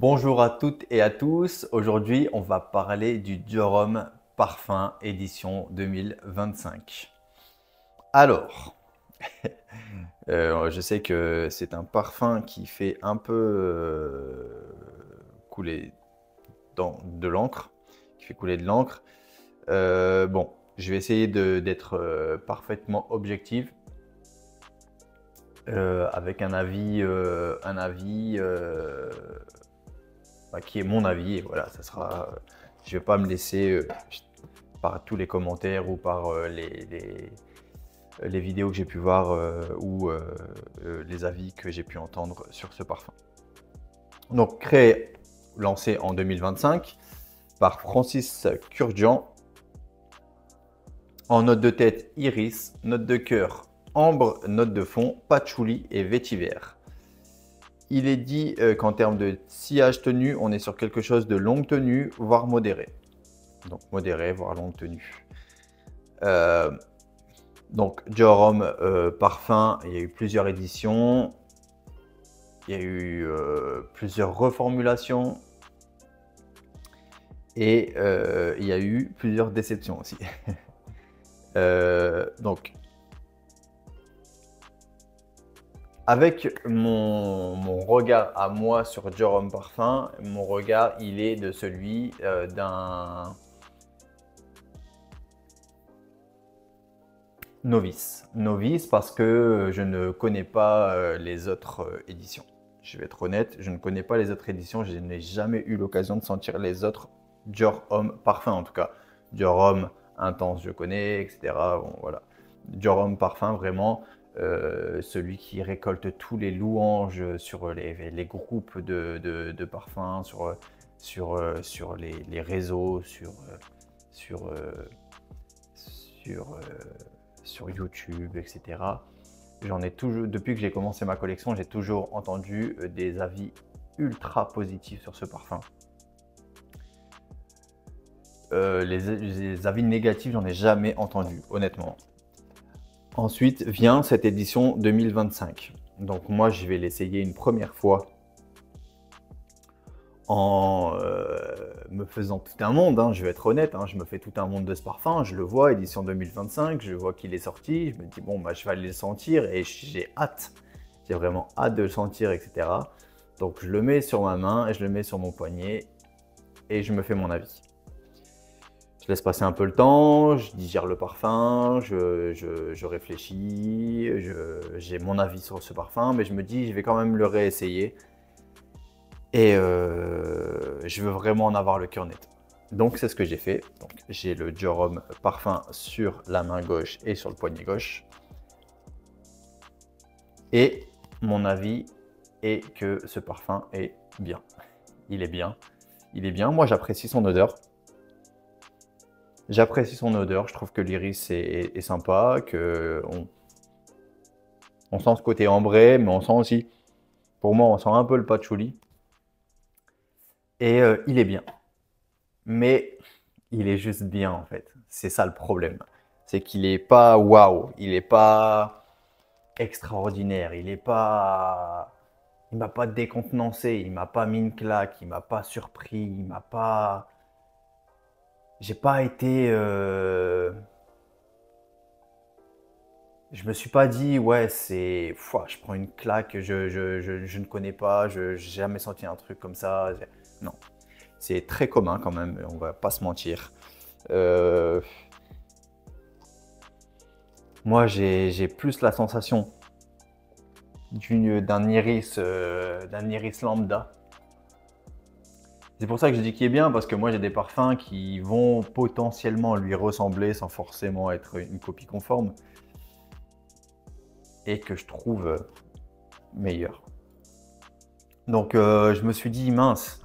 Bonjour à toutes et à tous. Aujourd'hui, on va parler du Dior Homme Parfum édition 2025. Alors, je sais que c'est un parfum qui fait un peu couler de l'encre, qui fait couler de l'encre. Bon, je vais essayer d'être parfaitement objectif avec un avis qui est mon avis. Et voilà, ça sera. Je vais pas me laisser par tous les commentaires ou par les vidéos que j'ai pu voir ou les avis que j'ai pu entendre sur ce parfum. Donc créé, lancé en 2025 par Francis Kurkdjian. En note de tête, iris, note de cœur, ambre, note de fond, patchouli et vétiver. Il est dit qu'en termes de sillage tenue, on est sur quelque chose de longue tenue, voire modéré. Donc modéré, voire longue tenue. Donc Dior Homme Parfum, il y a eu plusieurs éditions. Il y a eu plusieurs reformulations. Et il y a eu plusieurs déceptions aussi. Donc, avec mon regard à moi sur Dior Homme Parfum, mon regard, il est de celui d'un novice. Novice parce que je ne connais pas les autres éditions. Je vais être honnête, je ne connais pas les autres éditions. Je n'ai jamais eu l'occasion de sentir les autres Dior Homme Parfum en tout cas. Dior Homme Intense, je connais, etc. Bon, voilà. Dior Homme Parfum, vraiment, celui qui récolte tous les louanges sur les groupes de parfums, sur les réseaux, sur YouTube, etc. J'en ai toujours, depuis que j'ai commencé ma collection, j'ai toujours entendu des avis ultra positifs sur ce parfum. Les avis négatifs, j'en ai jamais entendu, honnêtement. Ensuite vient cette édition 2025. Donc moi, je vais l'essayer une première fois en me faisant tout un monde, hein, je vais être honnête, hein, je me fais tout un monde de ce parfum, je le vois, édition 2025, je vois qu'il est sorti, je me dis bon, bah, je vais aller le sentir et j'ai hâte, j'ai vraiment hâte de le sentir, etc. Donc je le mets sur ma main et je le mets sur mon poignet et je me fais mon avis. Je laisse passer un peu le temps, je digère le parfum, je réfléchis, j'ai mon avis sur ce parfum, mais je me dis, je vais quand même le réessayer. Et je veux vraiment en avoir le cœur net. Donc c'est ce que j'ai fait. J'ai le Dior Homme Parfum sur la main gauche et sur le poignet gauche. Et mon avis est que ce parfum est bien. Il est bien. Il est bien. Moi, j'apprécie son odeur. J'apprécie son odeur. Je trouve que l'iris est sympa, on sent ce côté ambré, mais on sent aussi, pour moi, on sent un peu le patchouli. Et il est bien. Mais il est juste bien en fait. C'est ça le problème. C'est qu'il n'est pas waouh, il n'est pas extraordinaire, il m'a pas décontenancé, il m'a pas mis une claque, il m'a pas surpris, il m'a pas. J'ai pas été. Je me suis pas dit ouais c'est. Pouah, je prends une claque, je ne connais pas, je n'ai jamais senti un truc comme ça. Non. C'est très commun quand même, on va pas se mentir. Moi, j'ai plus la sensation d'un iris lambda. C'est pour ça que je dis qu'il est bien, parce que moi, j'ai des parfums qui vont potentiellement lui ressembler sans forcément être une copie conforme et que je trouve meilleur. Donc, je me suis dit, mince,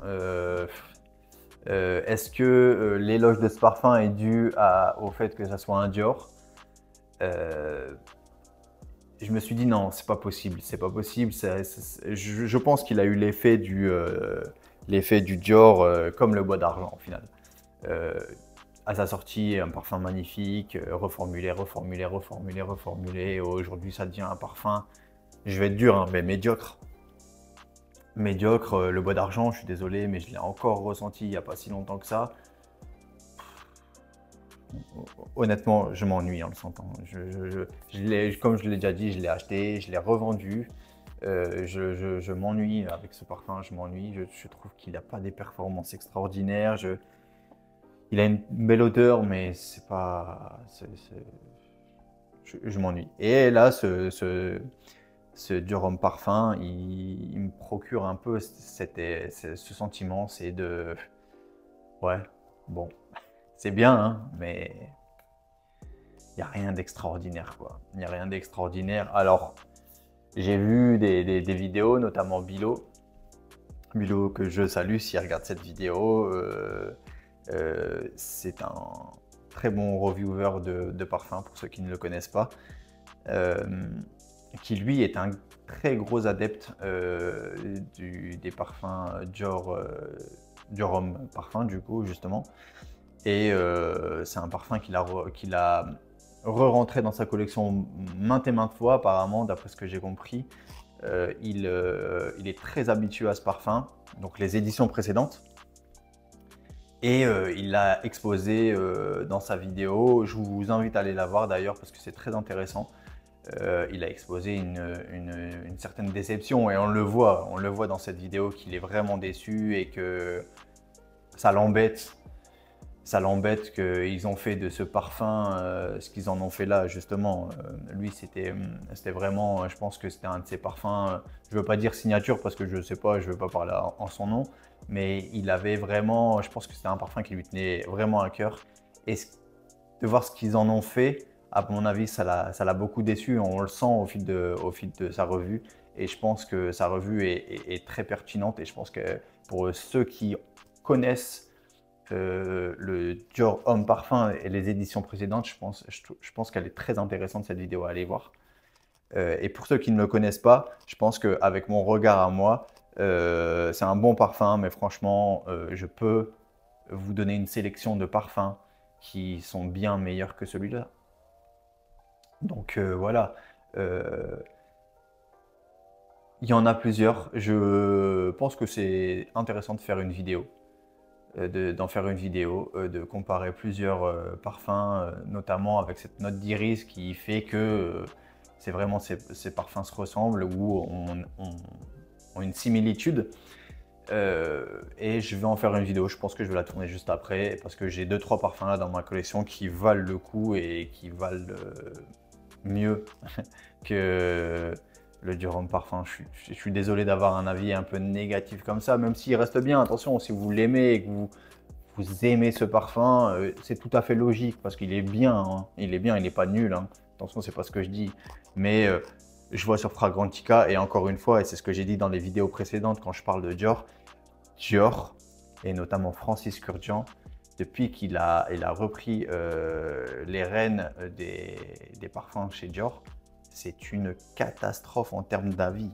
est-ce que l'éloge de ce parfum est dû au fait que ça soit un Dior? Je me suis dit non, c'est pas possible, c'est pas possible. Je pense qu'il a eu l'effet du Dior comme le bois d'argent au final. À sa sortie, un parfum magnifique, reformulé, reformulé, reformulé, reformulé. Aujourd'hui, ça devient un parfum, je vais être dur, hein, mais médiocre. médiocre. Le bois d'argent, je suis désolé, mais je l'ai encore ressenti il n'y a pas si longtemps que ça. Honnêtement, je m'ennuie en le sentant. Comme je l'ai déjà dit, je l'ai acheté, je l'ai revendu. Je m'ennuie avec ce parfum, je m'ennuie. Je trouve qu'il n'a pas des performances extraordinaires. Il a une belle odeur, mais c'est pas. Je m'ennuie. Et là, ce Durham parfum, il me procure un peu ce sentiment, c'est de. Ouais, bon, c'est bien, hein, mais il n'y a rien d'extraordinaire, quoi. Il n'y a rien d'extraordinaire. Alors, j'ai vu des vidéos, notamment Bilo. Bilo, que je salue s'il regarde cette vidéo. C'est un très bon reviewer de parfums, pour ceux qui ne le connaissent pas. Qui lui est un très gros adepte des parfums Dior, Durham parfum, du coup, justement. Et c'est un parfum qu'il a re-rentré dans sa collection maintes et maintes fois, apparemment, d'après ce que j'ai compris. Il est très habitué à ce parfum, donc les éditions précédentes. Et il l'a exposé dans sa vidéo. Je vous invite à aller la voir d'ailleurs parce que c'est très intéressant. Il a exposé une certaine déception et on le voit dans cette vidéo qu'il est vraiment déçu et que ça l'embête. Ça l'embête qu'ils ont fait de ce parfum ce qu'ils en ont fait là, justement. Lui, c'était vraiment, je pense que c'était un de ses parfums, je ne veux pas dire signature parce que je ne sais pas, je ne veux pas parler en son nom, mais il avait vraiment, je pense que c'était un parfum qui lui tenait vraiment à cœur. Et de voir ce qu'ils en ont fait, à mon avis, ça l'a beaucoup déçu. On le sent au fil de sa revue. Et je pense que sa revue est très pertinente. Et je pense que pour ceux qui connaissent le Dior Homme Parfum et les éditions précédentes, je pense qu'elle est très intéressante cette vidéo à aller voir. Et pour ceux qui ne le connaissent pas, je pense qu'avec mon regard à moi, c'est un bon parfum, mais franchement, je peux vous donner une sélection de parfums qui sont bien meilleurs que celui-là. Donc voilà. Il y en a plusieurs. Je pense que c'est intéressant de faire une vidéo. D'en faire une vidéo, de comparer plusieurs parfums, notamment avec cette note d'iris qui fait que c'est vraiment ces parfums se ressemblent ou ont une similitude. Et je vais en faire une vidéo, je pense que je vais la tourner juste après parce que j'ai 2-3 parfums là dans ma collection qui valent le coup et qui valent mieux que le Durham parfum. Je suis désolé d'avoir un avis un peu négatif comme ça, même s'il reste bien. Attention, si vous l'aimez et que vous aimez ce parfum, c'est tout à fait logique parce qu'il est bien. Hein. Il est bien, il n'est pas nul. Hein. Attention, c'est pas ce que je dis. Mais je vois sur Fragrantica et encore une fois, et c'est ce que j'ai dit dans les vidéos précédentes quand je parle de Dior, et notamment Francis Kurkdjian, depuis qu'il a repris les rênes des parfums chez Dior, c'est une catastrophe en termes d'avis.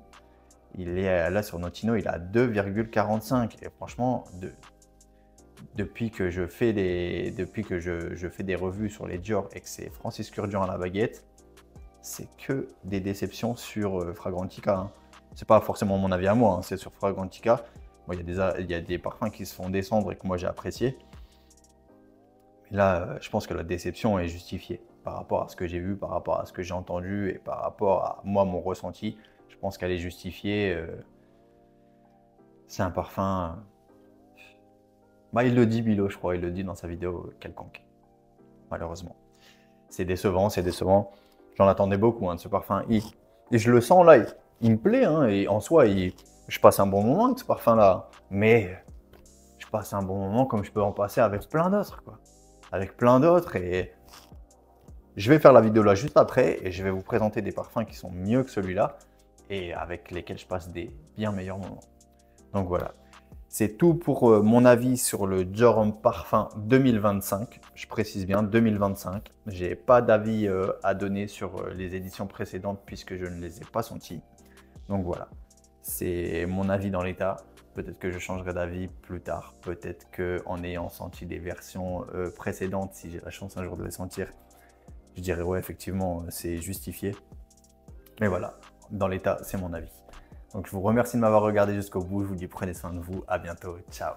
Il est là sur Notino, il a 2,45 et franchement, depuis que je fais des revues sur les Dior et que c'est Francis Kurkdjian à la baguette, c'est que des déceptions sur Fragrantica. Hein. C'est pas forcément mon avis à moi, hein, c'est sur Fragrantica. Bon, il y a des parfums qui se font descendre et que moi j'ai apprécié. Mais là, je pense que la déception est justifiée par rapport à ce que j'ai vu, par rapport à ce que j'ai entendu et par rapport à moi, mon ressenti. Je pense qu'elle est justifiée. C'est un parfum. Bah, il le dit, Bilo, je crois, il le dit dans sa vidéo quelconque. Malheureusement. C'est décevant, c'est décevant. J'en attendais beaucoup hein, de ce parfum. Et je le sens là, il me plaît. Hein, et en soi, je passe un bon moment avec ce parfum-là. Mais je passe un bon moment comme je peux en passer avec plein d'autres. Avec plein d'autres. Et je vais faire la vidéo là juste après. Et je vais vous présenter des parfums qui sont mieux que celui-là. Et avec lesquels je passe des bien meilleurs moments. Donc voilà. C'est tout pour mon avis sur le Dior Homme Parfum 2025. Je précise bien 2025. Je n'ai pas d'avis à donner sur les éditions précédentes puisque je ne les ai pas senties. Donc voilà, c'est mon avis dans l'état. Peut-être que je changerai d'avis plus tard. Peut-être qu'en ayant senti des versions précédentes, si j'ai la chance un jour de les sentir, je dirais ouais, effectivement, c'est justifié. Mais voilà, dans l'état, c'est mon avis. Donc je vous remercie de m'avoir regardé jusqu'au bout. Je vous dis prenez soin de vous. À bientôt. Ciao.